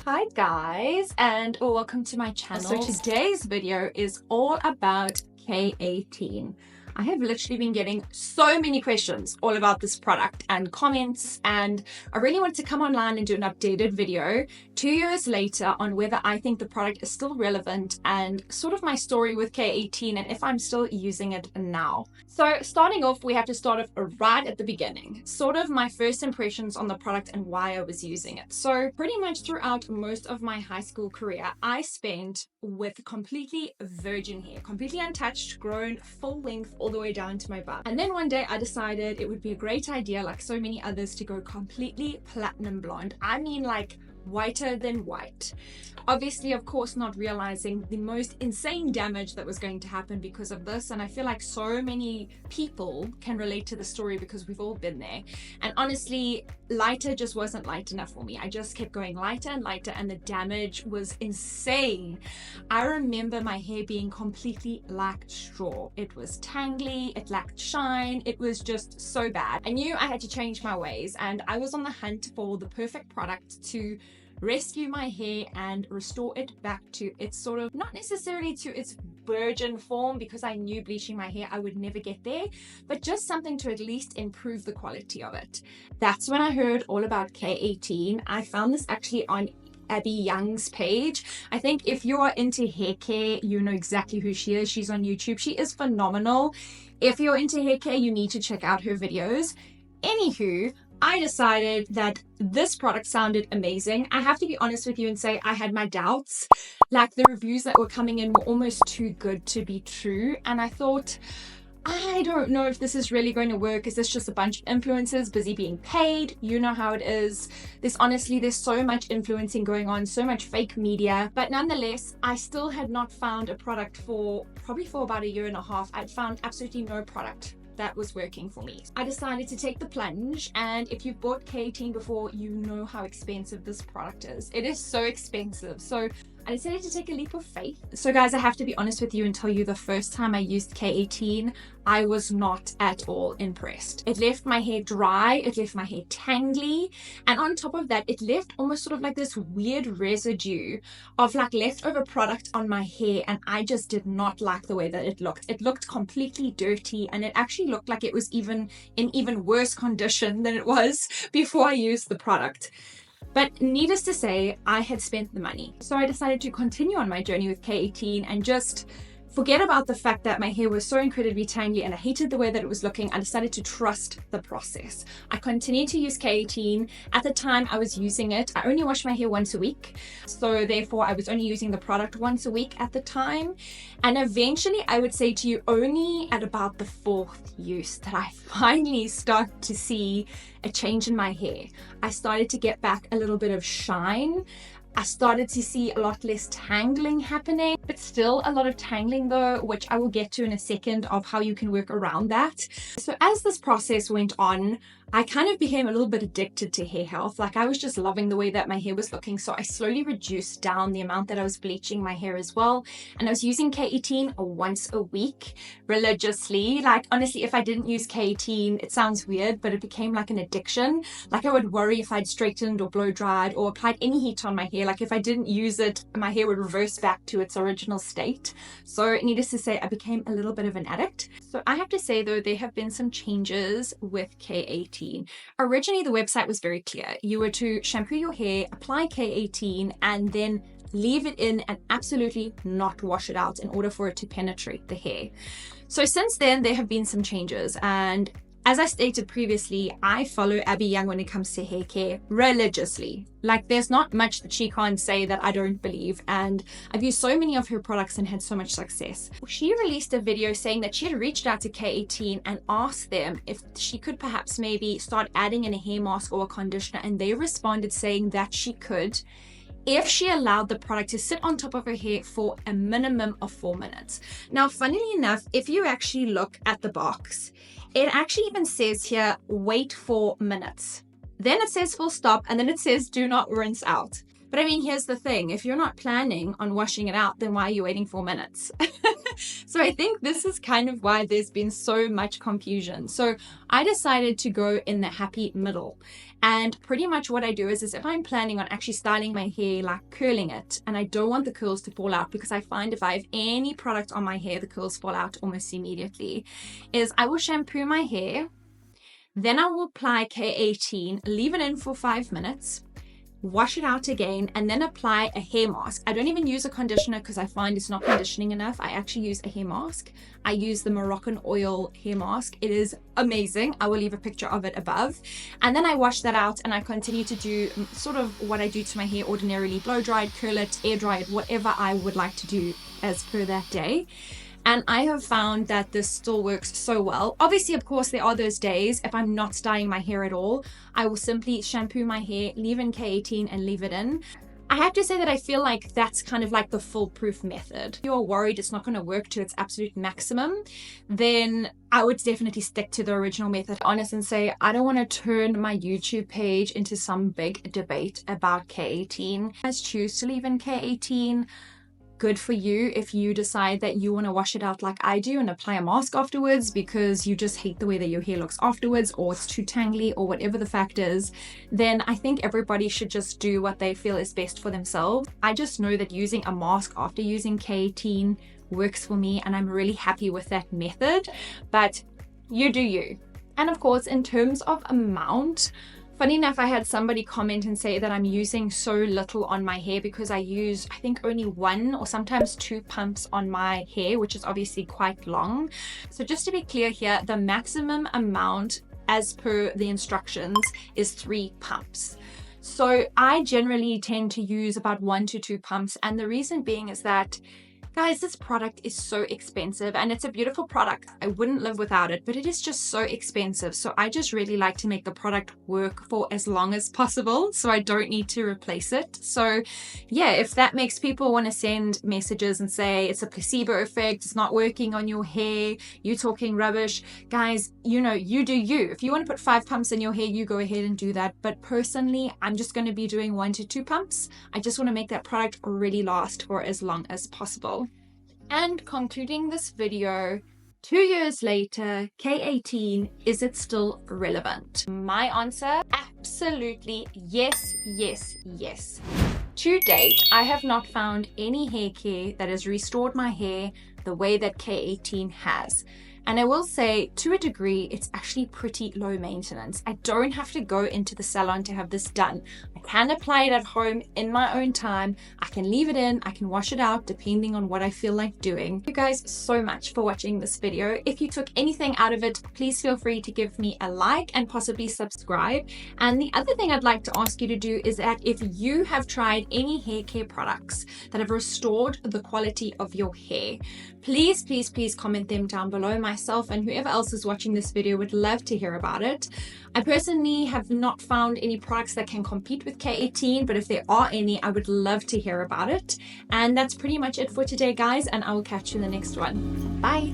Hi guys, and welcome to my channel. So today's video is all about K18. I have literally been getting so many questions all about this product and comments, and I really want to come online and do an updated video 2 years later on whether I think the product is still relevant and sort of my story with K18 and if I'm still using it now. So starting off, we have to start off right at the beginning, sort of my first impressions on the product and why I was using it. So pretty much throughout most of my high school career, I spent with completely virgin hair, completely untouched, grown full length all the way down to my butt. And then one day I decided it would be a great idea, like so many others, to go completely platinum blonde. I mean, like whiter than white. Obviously, of course, not realizing the most insane damage that was going to happen because of this. And I feel like so many people can relate to the story because we've all been there. And honestly, lighter just wasn't light enough for me. I just kept going lighter and lighter, and the damage was insane. I remember my hair being completely like straw. It was tangly, it lacked shine, it was just so bad. I knew I had to change my ways, and I was on the hunt for the perfect product to rescue my hair and restore it back to its sort of, not necessarily to its virgin form, because I knew bleaching my hair I would never get there, but just something to at least improve the quality of it. That's when I heard all about K18. I found this actually on Abby Young's page. I think if you are into hair care, you know exactly who she is. She's on YouTube. She is phenomenal. If you're into hair care, you need to check out her videos. Anywho, I decided that this product sounded amazing. I have to be honest with you and say I had my doubts. Like, the reviews that were coming in were almost too good to be true. And I thought, I don't know if this is really going to work. Is this just a bunch of influencers busy being paid? You know how it is. There's so much influencing going on, so much fake media. But nonetheless, I still had not found a product for probably for about a year and a half. I'd found absolutely no product that was working for me. I decided to take the plunge, and if you've bought K18 before, you know how expensive this product is. It is so expensive. So I decided to take a leap of faith. So guys, I have to be honest with you and tell you the first time I used K18, I was not at all impressed. It left my hair dry, it left my hair tangly, and on top of that, it left almost sort of like this weird residue of like leftover product on my hair, and I just did not like the way that it looked. It looked completely dirty, and it actually looked like it was in even worse condition than it was before I used the product. But needless to say, I had spent the money. So I decided to continue on my journey with K18 and just forget about the fact that my hair was so incredibly tangly and I hated the way that it was looking. I decided to trust the process. I continued to use K18. At the time I was using it, I only washed my hair once a week. So therefore I was only using the product once a week at the time. And eventually, I would say to you, only at about the 4th use that I finally started to see a change in my hair. I started to get back a little bit of shine. I started to see a lot less tangling happening, but still a lot of tangling though, which I will get to in a second of how you can work around that. So as this process went on, I kind of became a little bit addicted to hair health. Like, I was just loving the way that my hair was looking. So I slowly reduced down the amount that I was bleaching my hair as well. And I was using K18 once a week religiously. Like, honestly, if I didn't use K18, it sounds weird, but it became like an addiction. Like, I would worry if I'd straightened or blow dried or applied any heat on my hair. Like, if I didn't use it, my hair would reverse back to its original state. So needless to say, I became a little bit of an addict. So I have to say though, there have been some changes with K18. Originally, the website was very clear. You were to shampoo your hair, apply K18, and then leave it in and absolutely not wash it out in order for it to penetrate the hair. So since then, there have been some changes, and as I stated previously, I follow Abby Young when it comes to hair care religiously. Like, there's not much that she can't say that I don't believe, and I've used so many of her products and had so much success. She released a video saying that she had reached out to K18 and asked them if she could perhaps maybe start adding in a hair mask or a conditioner, and they responded saying that she could if she allowed the product to sit on top of her hair for a minimum of 4 minutes. Now, funnily enough, if you actually look at the box, it actually even says here, wait 4 minutes. Then it says full stop, and then it says do not rinse out. But I mean, here's the thing. If you're not planning on washing it out, then why are you waiting 4 minutes? So I think this is kind of why there's been so much confusion. So I decided to go in the happy middle. And pretty much what I do is if I'm planning on actually styling my hair, like curling it, and I don't want the curls to fall out, because I find if I have any product on my hair, the curls fall out almost immediately, is I will shampoo my hair, then I will apply K18, leave it in for 5 minutes, wash it out again, and then apply a hair mask. I don't even use a conditioner because I find it's not conditioning enough. I actually use a hair mask. I use the Moroccan oil hair mask. It is amazing. I will leave a picture of it above. And then I wash that out and I continue to do sort of what I do to my hair ordinarily: blow dry it, curl it, air dry it, whatever I would like to do as per that day. And I have found that this still works so well. Obviously, of course, there are those days if I'm not styling my hair at all, I will simply shampoo my hair, leave in K18 and leave it in. I have to say that I feel like that's kind of like the foolproof method. If you're worried it's not going to work to its absolute maximum, then I would definitely stick to the original method. Honest and say, I don't want to turn my YouTube page into some big debate about K18. Guys choose to leave in K18. Good for you. If you decide that you want to wash it out like I do and apply a mask afterwards because you just hate the way that your hair looks afterwards, or it's too tangly, or whatever the fact is, then I think everybody should just do what they feel is best for themselves. I just know that using a mask after using K18 works for me, and I'm really happy with that method, but you do you. And of course, in terms of amount, funny enough, I had somebody comment and say that I'm using so little on my hair because I use, I think, only 1 or sometimes 2 pumps on my hair, which is obviously quite long. So just to be clear here, the maximum amount as per the instructions is 3 pumps. So I generally tend to use about 1 to 2 pumps. And the reason being is that, guys, this product is so expensive, and it's a beautiful product. I wouldn't live without it, but it is just so expensive. So I just really like to make the product work for as long as possible, so I don't need to replace it. So yeah, if that makes people want to send messages and say it's a placebo effect, it's not working on your hair, you're talking rubbish, guys, you know, you do you. If you want to put 5 pumps in your hair, you go ahead and do that. But personally, I'm just going to be doing 1 to 2 pumps. I just want to make that product really last for as long as possible. And concluding this video, 2 years later, K18, is it still relevant? My answer, absolutely yes, yes, yes. To date, I have not found any hair care that has restored my hair the way that K18 has. And I will say, to a degree, it's actually pretty low maintenance. I don't have to go into the salon to have this done. I can apply it at home in my own time. I can leave it in, I can wash it out depending on what I feel like doing. Thank you guys so much for watching this video. If you took anything out of it, please feel free to give me a like and possibly subscribe. And the other thing I'd like to ask you to do is that if you have tried any hair care products that have restored the quality of your hair, please, please, please comment them down below. Myself and whoever else is watching this video would love to hear about it. I personally have not found any products that can compete with K18, but if there are any, I would love to hear about it. And that's pretty much it for today, guys, and I will catch you in the next one. Bye.